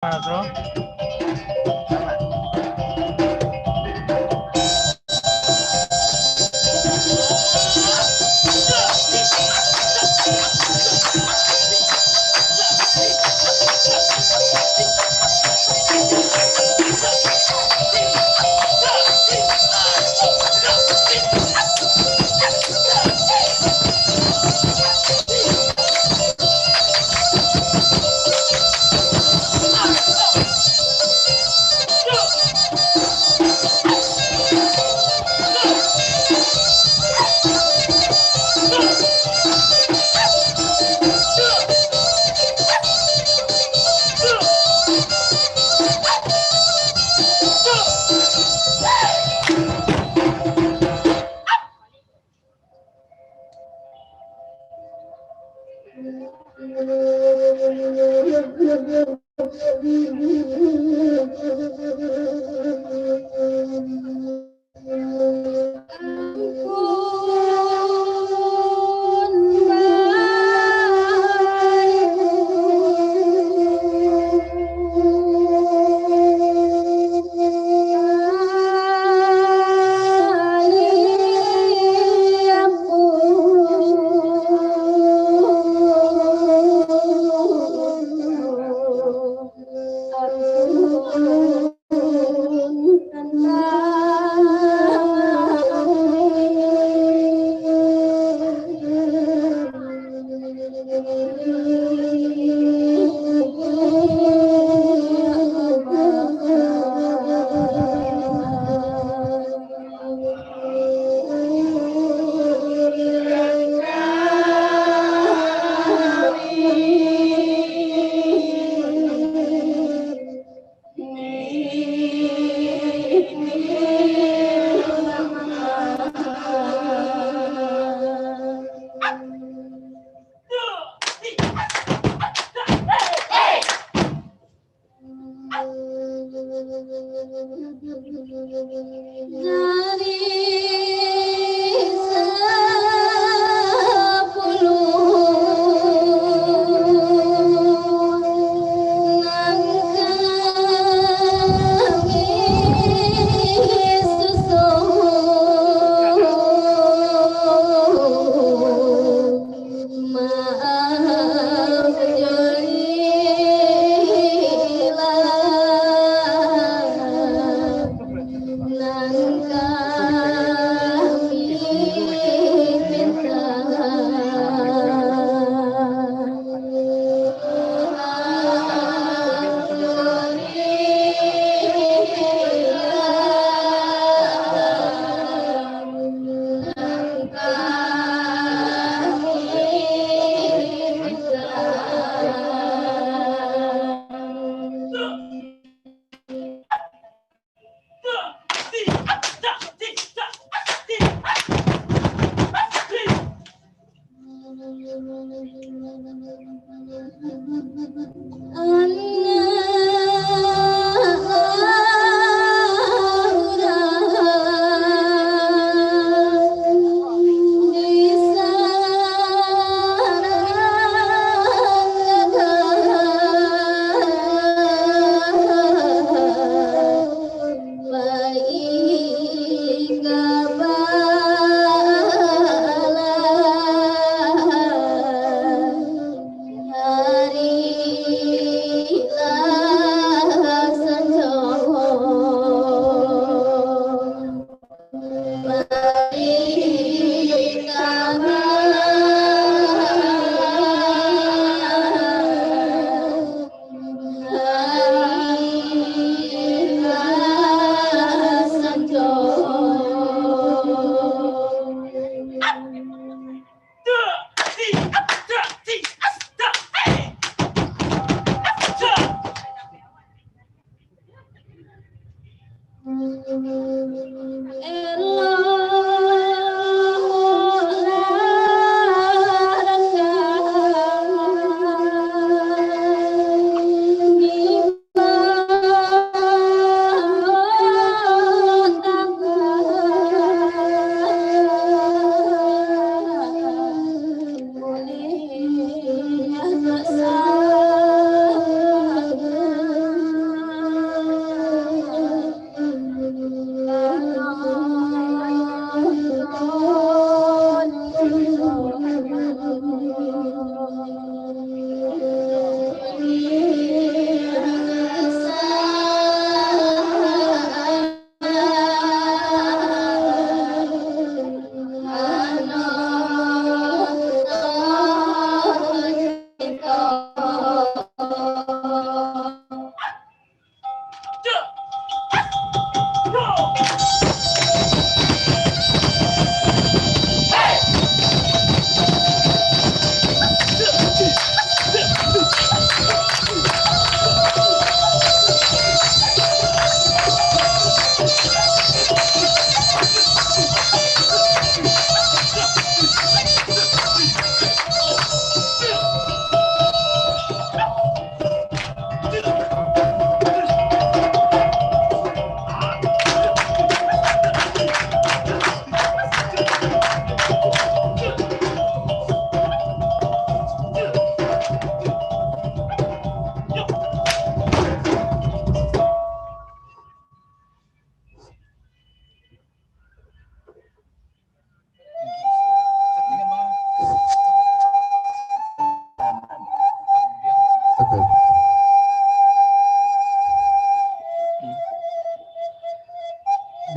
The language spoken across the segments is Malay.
Bro.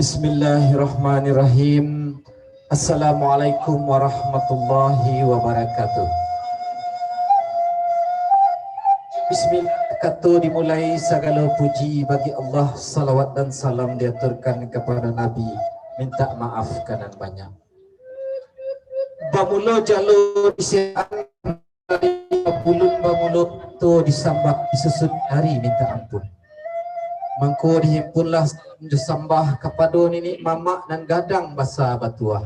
Bismillahirrahmanirrahim. Assalamualaikum warahmatullahi wabarakatuh. Bismillah, kata dimulai segala puji bagi Allah, salawat dan salam diaturkan kepada Nabi, minta maaf kanan banyak. Bamula jalur disian bulun bamula tu disambah disusut hari minta ampun. Mangko dihimpunlah disambah kepada nenek mamak dan gadang basa batuah.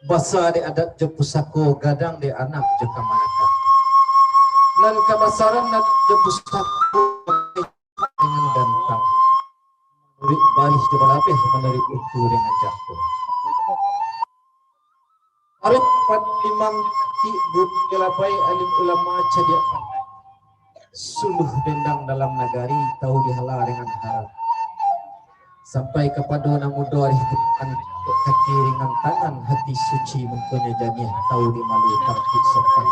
Basa di adat je pusako, gadang di anak je kamanaka. Dan kebasaran dan je pusako dengan gantang. Murid baris je balapih menarik uku dengan jangkau. Arif pat imam ti bud gelapai alim ulama cadia suluh dendang dalam nagari tahu dihala dengan harap sampai kepada namudo arif Tuhan kaki ringan tangan hati suci mempunyai janiah tahu di malu tarkik sopan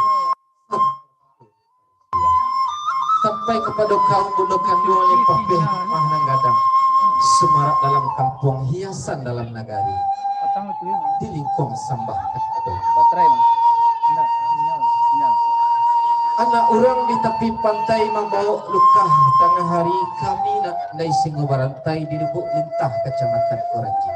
sampai kepada kaum bunuh kandung limpah pihmah dan gadang semarak dalam kampung hiasan dalam nagari di lingkung sambah anak orang di tepi pantai membawa luka tengah hari kami nak naik singo barantai di Lubuk Lintah Kecamatan Koranji.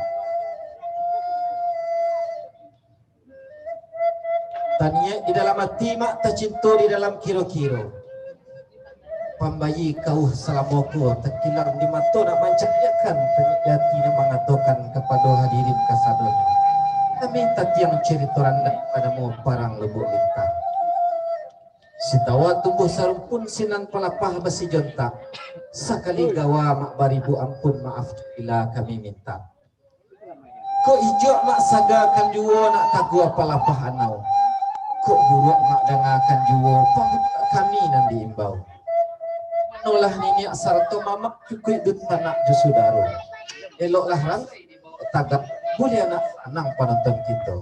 Tanya di dalam hati mak tercinta di dalam kiro-kiro. Pembayi kau selamoku terkilar di mata nak mancayakan penyakti yang mengatakan kepada hadirin kasadonya. Kami tatiang cerita randa padamu parang Lubuk Lintah. Sitawa tumbuh sarumpun sinan pelapah besi jontak. Sakali gawa mak baribu ampun maaf bila kami minta. Ko ijo mak sagakan juo nak tagua pelapah anau. Ko buruk mak dangakan juo pamut kami nan diimbau. Manolah nini sarto mamak cukui dut tanak ju sudaro. Eloklah ran tagap boleh anak anang penonton kita.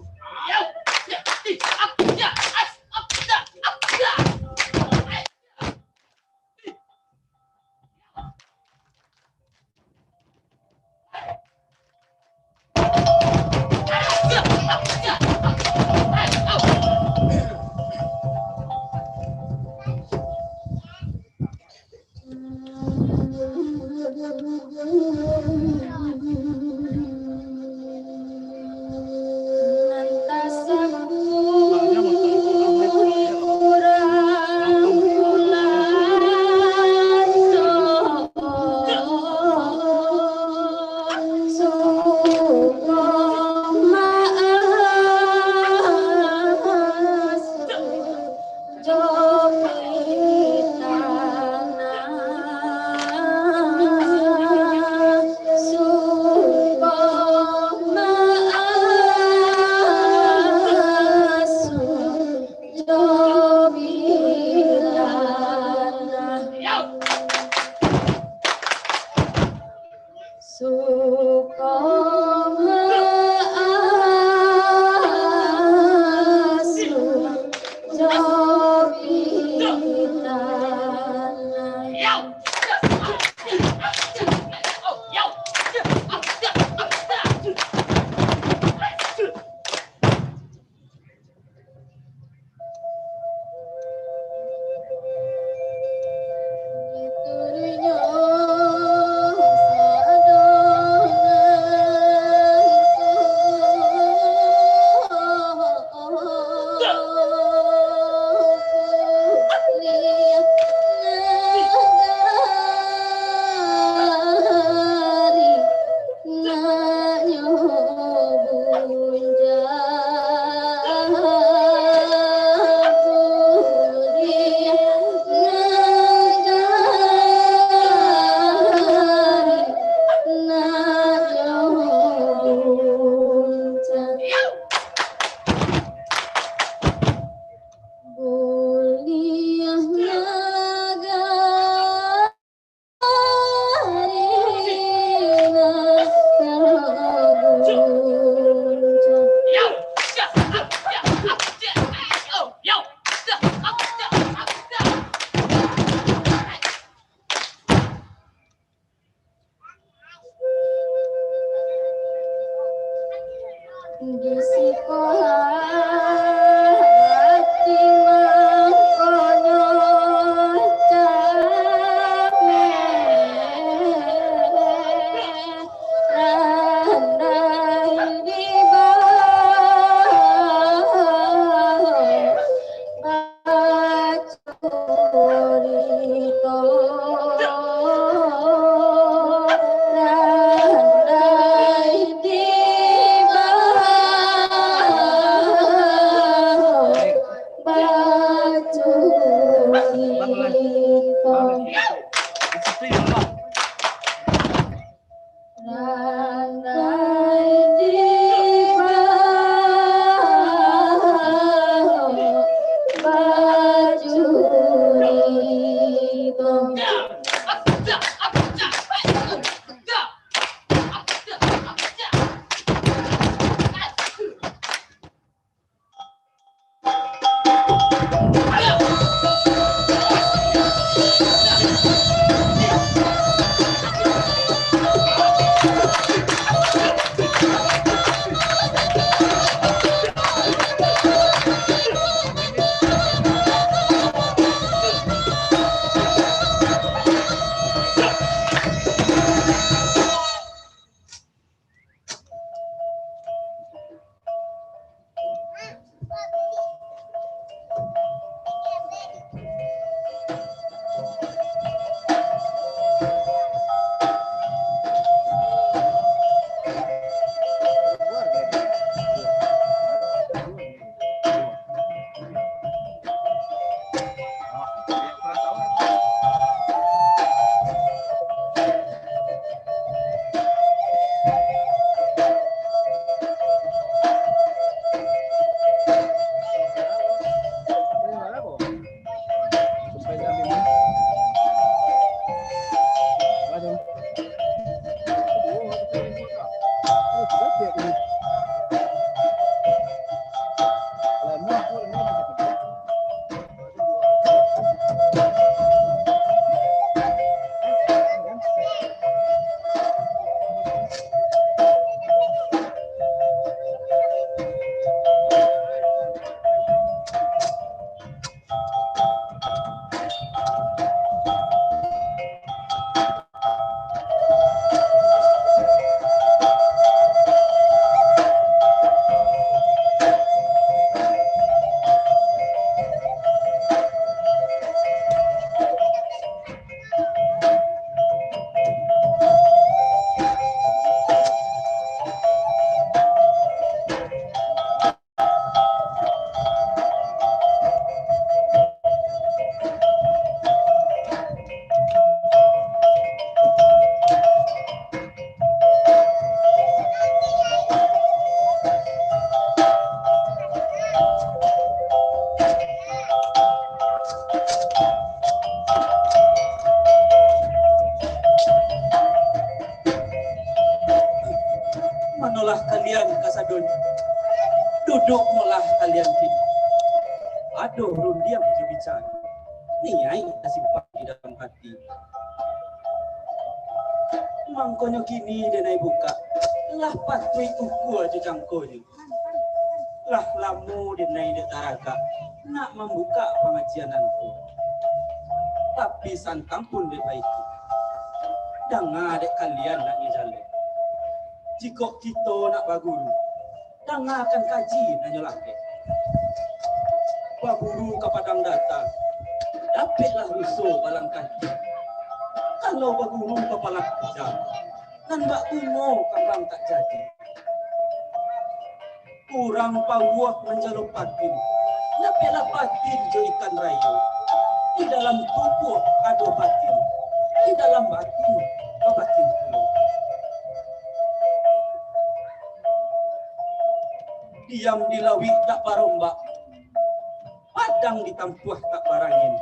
Manolah kalian kasadun, duduk molah kalian kini. Aduh, rundiam bicara. Niai simpan di dalam hati. Mangkonyo kini denai buka. Lah patui uku aja jangkonya. Lah lamu denai detaraga. Nak membuka pengajiananku. Tapi santang pun dek baiki. Dengar dek kalian nak ngejalin. Jika kita nak baguru, dengar akan kaji nanya laki. Baguru ke padang data, dapatlah rusuh balang kaki. Kalau baguru kepala kerja, dan bak bungo kambang tak jadi. Kurang pawah menjaluk patin, dapatlah patin jo ikan rayu. Di dalam tubuh ada batin, di dalam batin batin puluh. Diam di lawi tak parombak, padang ditampuh tak barangin.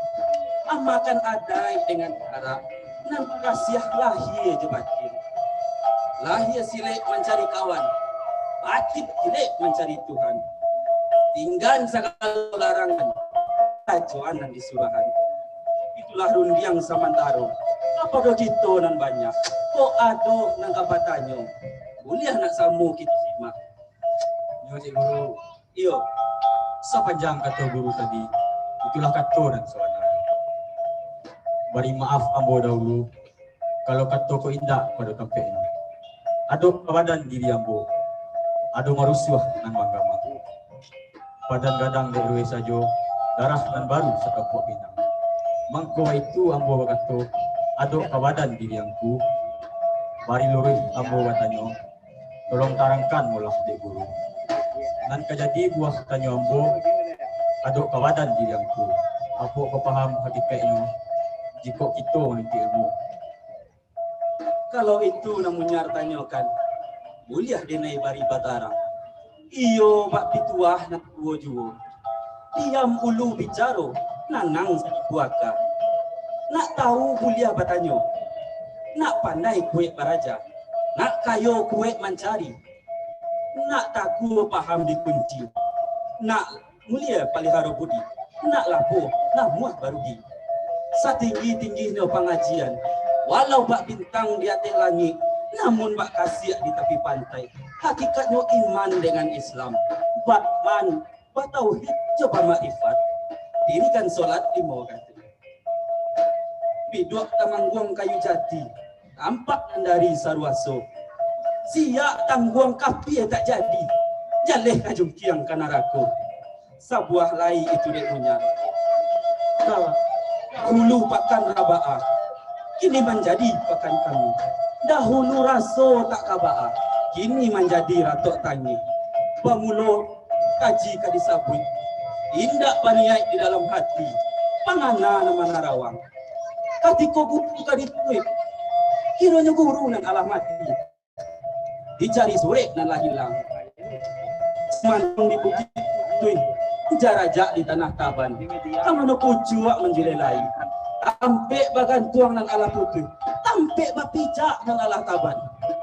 Amakan adai dengan harap, nan kasiah lahir je batin. Lahir silek mencari kawan, batin silek mencari Tuhan. Tinggal segala larangan, tajuan dan disurahan. Itulah rundiang samantaro. Apa do kita nan banyak, kok ado nang kabatanyo. Kuliah nak samu kita simak. Yo cik guru, Iyo, sepanjang kata guru tadi, itulah kata dan soalan. Beri maaf ambo dahulu, kalau kata ko indah pada tempat ini. Ado badan diri ambo, ado marusuah nan manggama. Badan gadang dewe sajo, darah nan baru sekapuak pinang. Mangko itu ambo bakato, ado badan diri angku. Bari lurih ambo batanyo, tolong tarangkan mulah dek guru. Nan kejadi buah tanyo ambo, ado badan diri angku. Apo kepaham hakikatnya, jika kita meniti ilmu. kalau itu namanya tanyakan, mulia denai bari batara. Iyo bak pituah nak tuo juo. Diam ulu bicaro, nanang buaka. Nak tahu mulia batanyo. Nak pandai kue baraja. Nak kayo kue mencari. Nak taku paham dikunci. Nak mulia palihara budi. Nak lapo, nak muah barugi. Satinggi-tingginya pengajian. Walau bak bintang di atas langit, namun bak kasih di tepi pantai. Hakikatnya iman dengan Islam. Bak man, bak tauhid, coba makrifat. Dirikan solat 5 waktu. Biduk tamangguang kayu jati, tampak dari sarwaso. Siak tangguang kapi tak jadi, jaleh kajung kiang kanaraku. Sabuah lai itu dek punya. Hulu pakan rabaa, kini menjadi pakan kami. Dahulu raso tak kabaa, kini menjadi ratok tangi. Pamulo kaji kadisabui, indak paniai di dalam hati, pangana nama narawang. Katiko guru kadituit, kiranya guru nan alamati. Dicari sore nan lah hilang. Semantung di bukit tuin, jarajak di tanah taban. Kamano pucuak menjelelai. Tampek bagan tuang nan ala putih, tampek bapijak nan ala taban.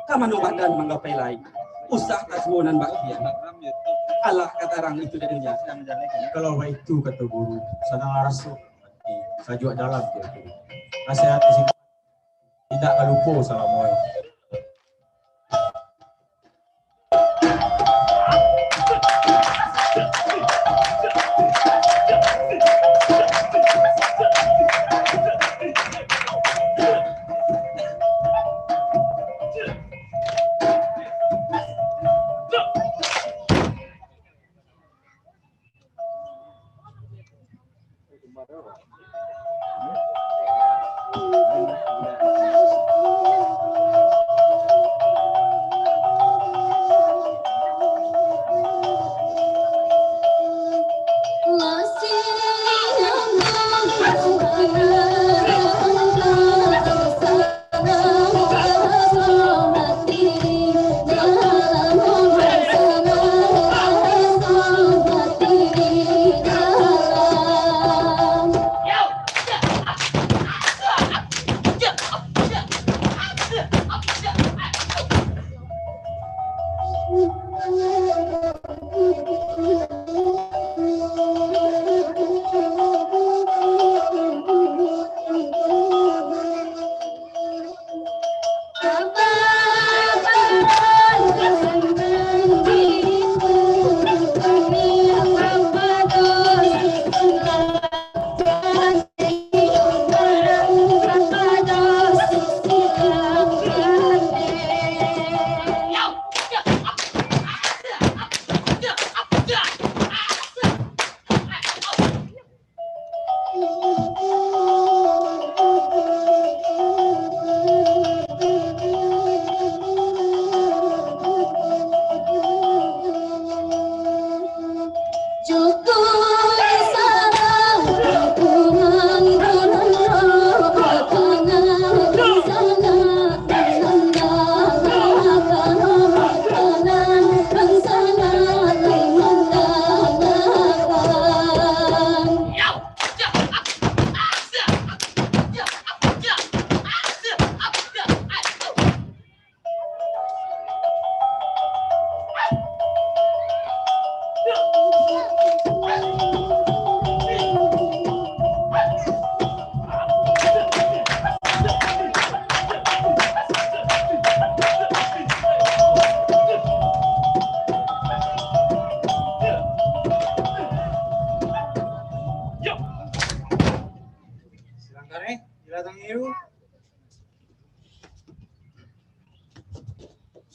Kamano badan menggapai lain. Usah taswonan bakian. Allah kata orang itu darinya. Kalau itu kata guru, sana rasul, sajuk dalam dia. Nasihat di sini tidak lupa salam moyo.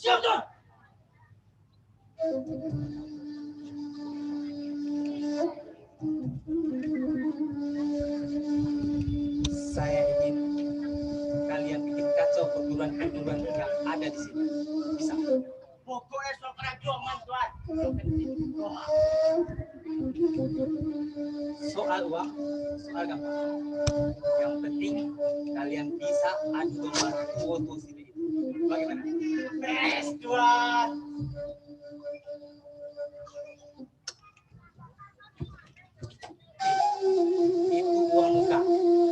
Siap, Tuan. Saya ingin kalian bikin kacau perguruan-perguruan yang ada di sini. Bisa? Pokoknya soal keracuan, Tuan. Soal uang, soal gampang. Yang penting kalian bisa adu domba foto sini. Bagaimana? Beres, Tuan. Itu uang muka.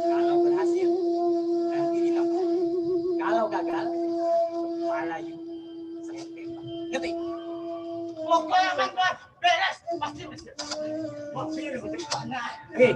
Kalau berhasil, nanti ditambah. Kalau gagal, kepala you saya tembak. Ngerti? Pokoknya aman, Tuan. Beres. Pasti bisa. Mobil untuk mana? Oke.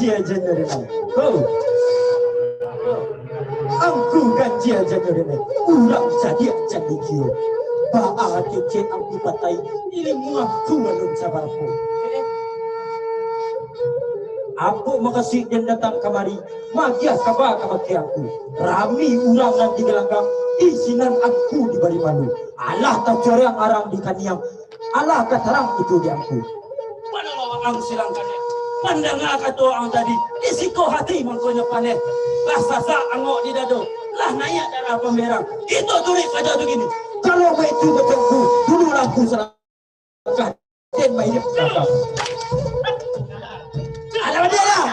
ganji aja nyerene. Oh. Angku ganji aja nyerene. Urang jadi aja dikio. Baa kece angku patai ilmu aku alun sabarku. Aku makasih dan datang kemari. Magiah kaba kamaki aku. Rami urang nanti gelanggang. Isinan aku di bari malu. Allah tak jarang arang di kaniang. Allah katarang itu di aku. Mana lawa ang silangkannya? Pandang kato ang tadi. Isiko hati mangkonya panen. Rasa sa angok di dado. Lah naya darah pemerang. Itu turik aja begini. Kalau itu becanku, dulu aku salah. Dan mainnya belakang. Ada apa dia lah?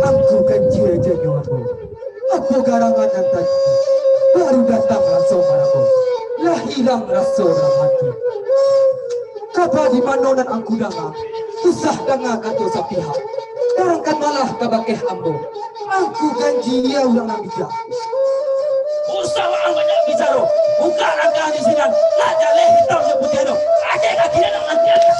Aku ganji aja nyawamu. Aku garangan yang tadi. Baru datang rasa maraku. Lah hilang rasa dalam hati. Kapa di manonan aku dengar. Usah dengar kata sepihak. Darangkan malah kabakeh ambo. Aku ganji ya ulang bijak. Usah ang banyak bicara. Buka rangka di sini. Lah jaleh hitamnya putih itu. Ada kaki dan nanti ada.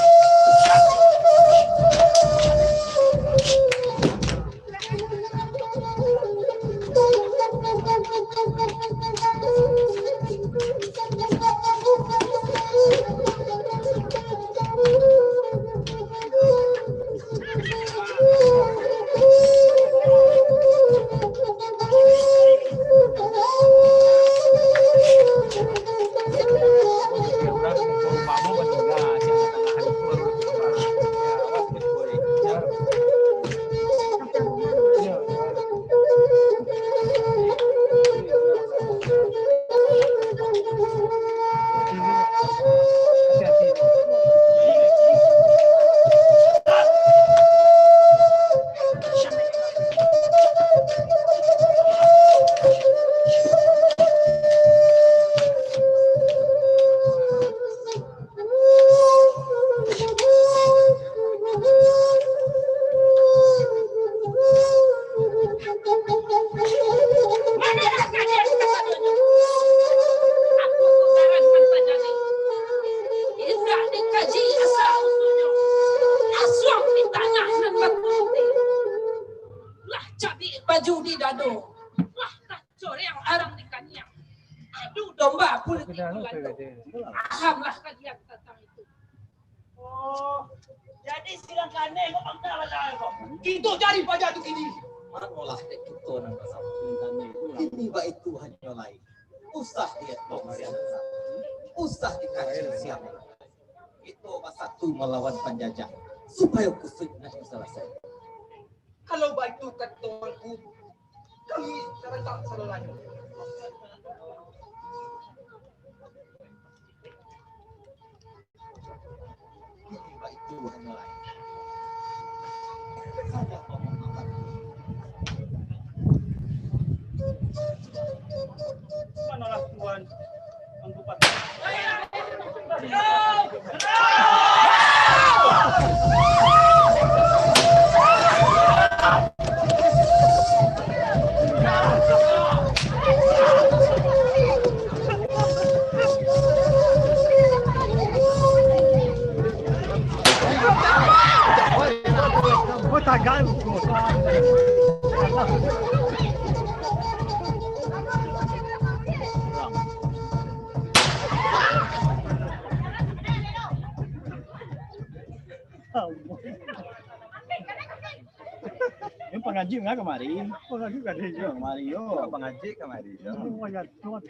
domba politik pahamlah kalian tentang itu. Oh, jadi silakan nengok angkara kok. Kita cari pajak tu ini. Manolah dek kita nang kasar. Ini baik Tuhan nyolai. Usah dia tong siapa. Usah dikasih siapa. Itu satu melawan penjajah supaya kusutnya selesai. Kalau baik tu kataku, kami sekarang tak salah lagi. Ini baik Tuhan nyolai. Manalah Tuhan mengkupat. Yung pengaji nga kemarin, pengaji kan dia kemarin yo. Pengaji kemarin. Oh ya, tuan.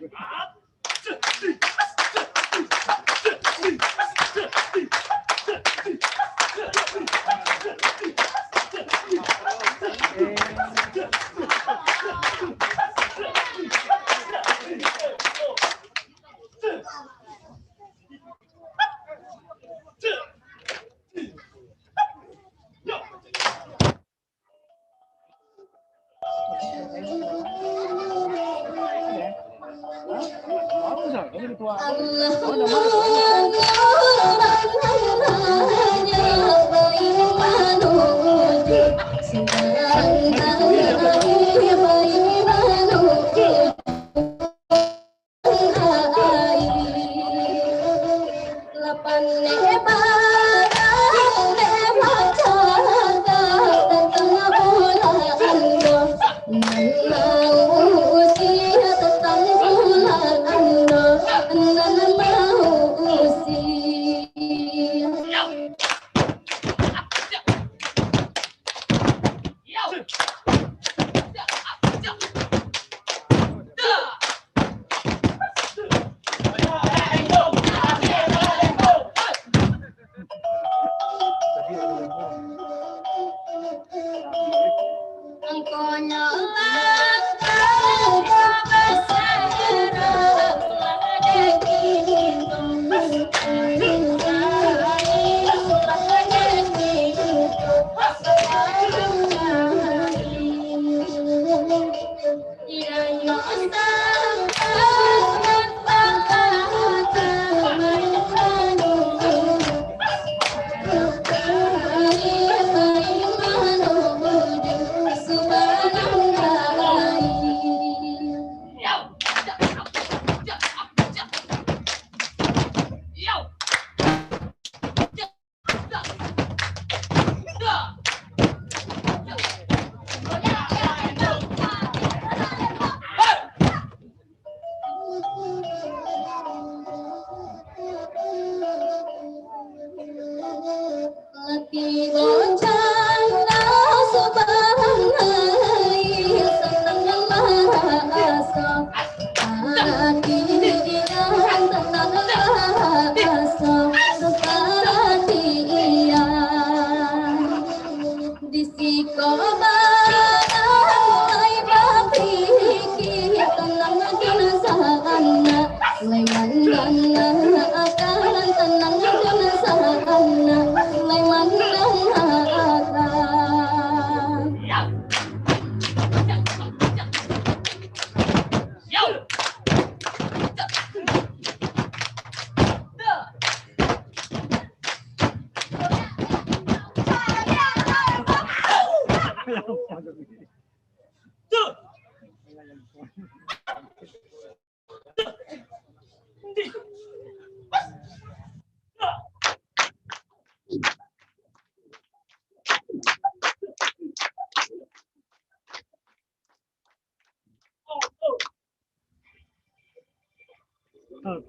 Oh.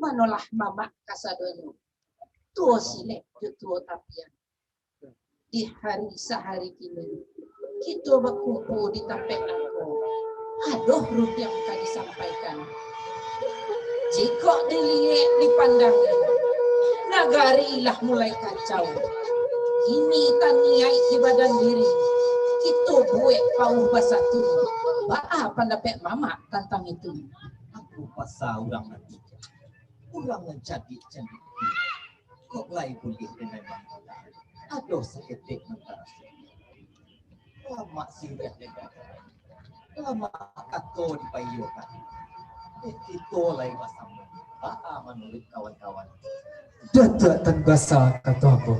Manolah mama kasadonyo. Tuo silek tuo tapian. Di hari sehari kini kita berkumpul di tampek aku. Aduh ruh yang akan disampaikan. Jika dilihat dipandang nagari ilah mulai kacau. Kini taniai di badan diri. Kita buat pauh basatu. Baa pandapek mama tentang itu. Aku pasal orang nanti. Orang menjadi kok lain boleh dengan bangsa. Aduh seketik mentara. Lama sirih negara. Lama kato dipayukan. Itu lain masamu. Menurut kawan-kawan. Datuk tan basa kata aku.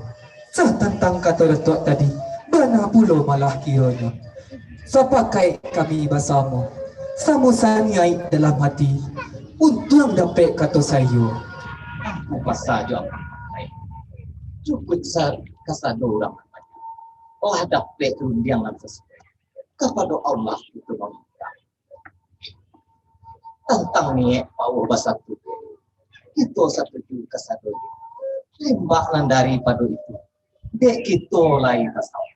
Sah tentang kata datuk tadi. Bana pulo malah kiranya. Sapakai kami basamu. Samu saniai dalam hati. Untung dapat kata saya. Aku pasal je apa. Cukup kasado orang. Allah dapat undian sesuai. Kepada Allah itu meminta. Tentang ni power bahasa tu. Itu satu juga kasado. Lembah daripada itu. Dek kita lain kasado.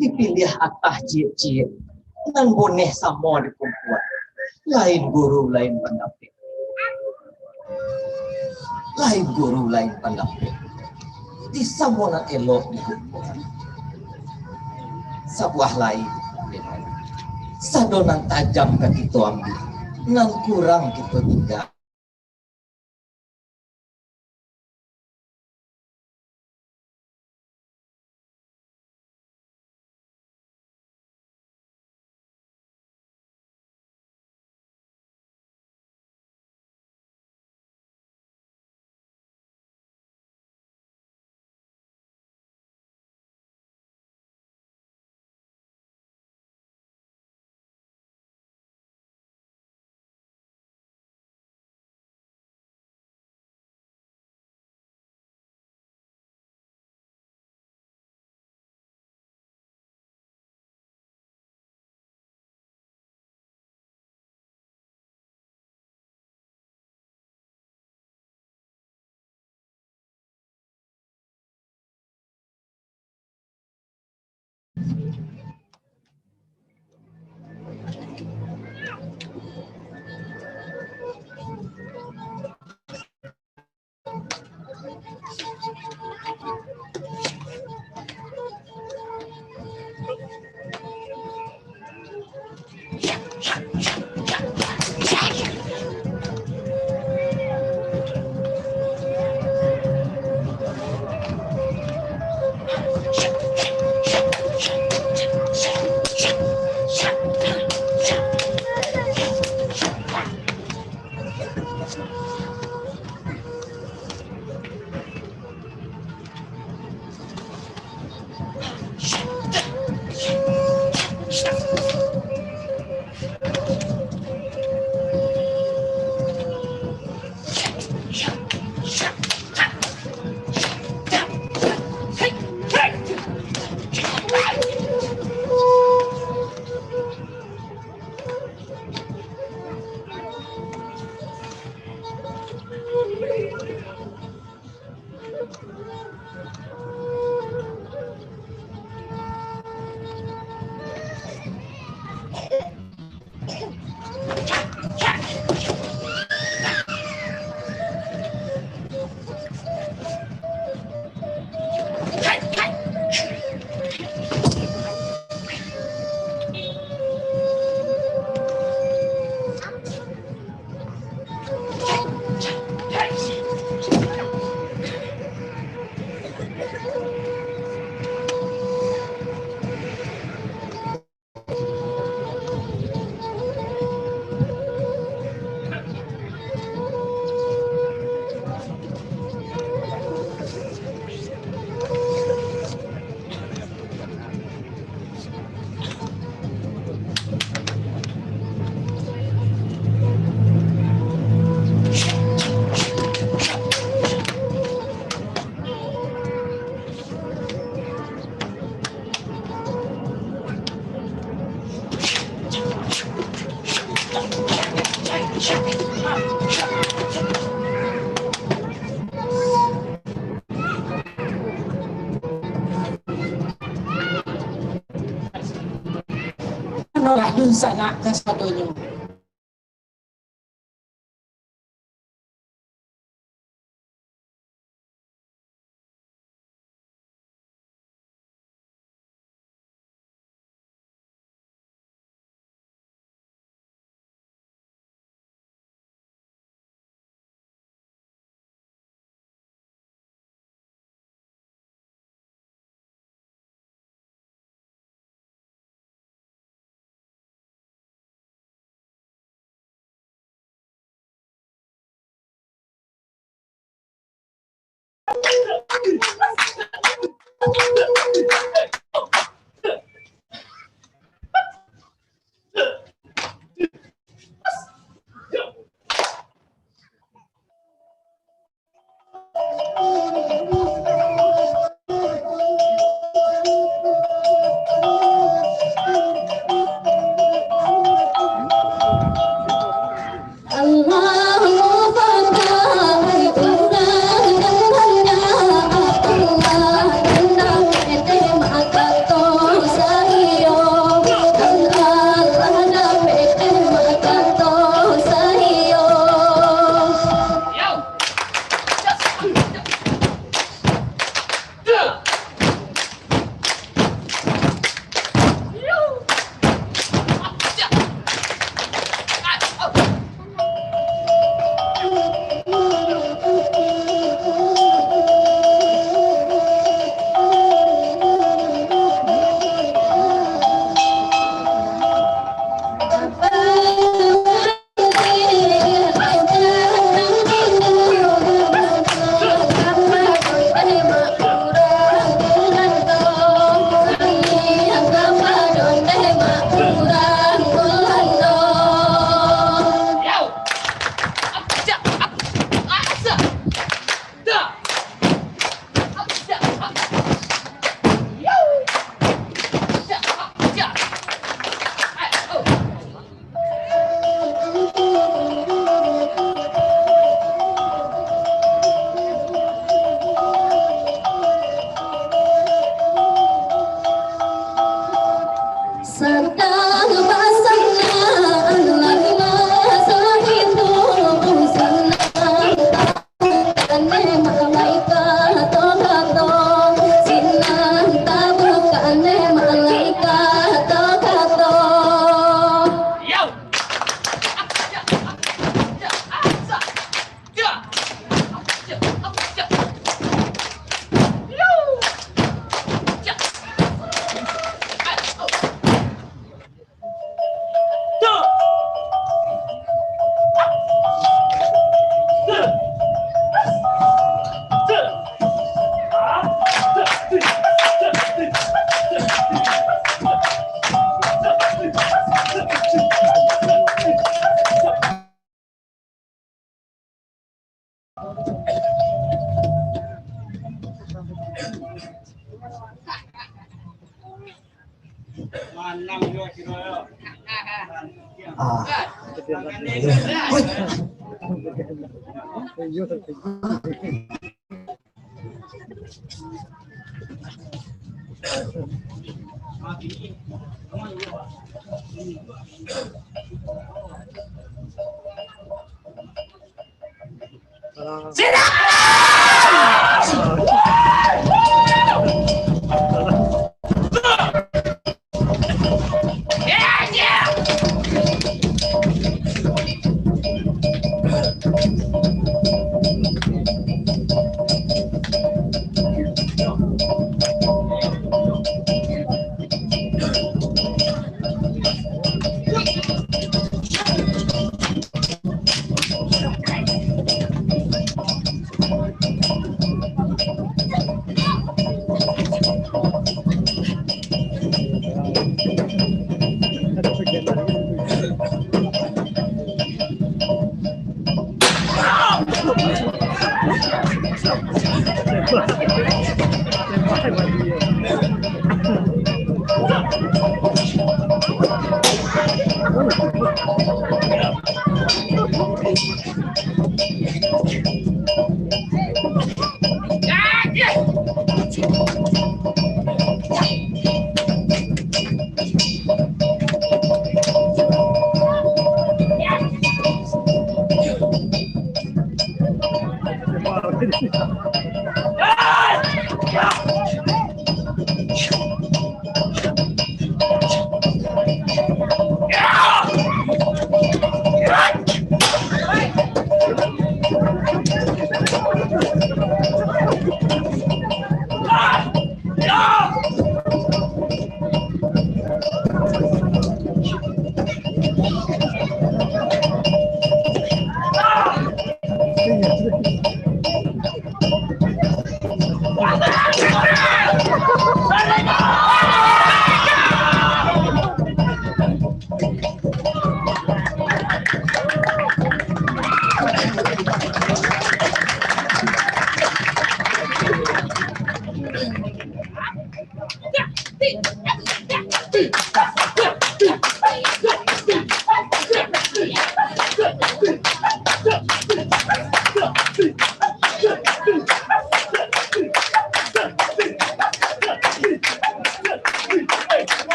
Dipilih atas cik-cik. Dengan boneh sama di perempuan. Lain guru, lain pendamping. Lain guru, lain pendamping. Di samona elok di kumpulan. Sebuah lain. Sadonan tajam kan kita ambil. Nan kurang kita tinggal. manolah dun sana kasadonyo.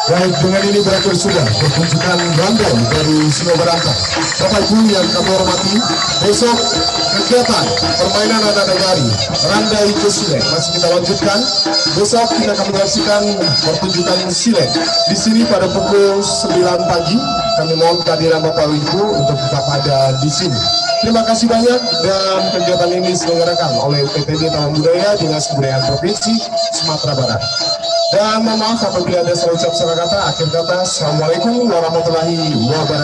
Baik, dengan ini berakhir sudah pertunjukan random dari Sinobaranta. Bapak Ibu yang kami hormati, besok kegiatan permainan anak negari Randai ke Silet masih kita lanjutkan. Besok kita akan menyaksikan pertunjukan silet di sini pada pukul 9 pagi. Kami mohon kehadiran Bapak Ibu untuk tetap ada di sini. Terima kasih banyak, dan kegiatan ini diselenggarakan oleh PTB Taman Budaya Dinas Kebudayaan Provinsi Sumatera Barat. Dan mohon maaf apabila ada salah ucap salah kata. Akhir kata, Assalamualaikum warahmatullahi wabarakatuh.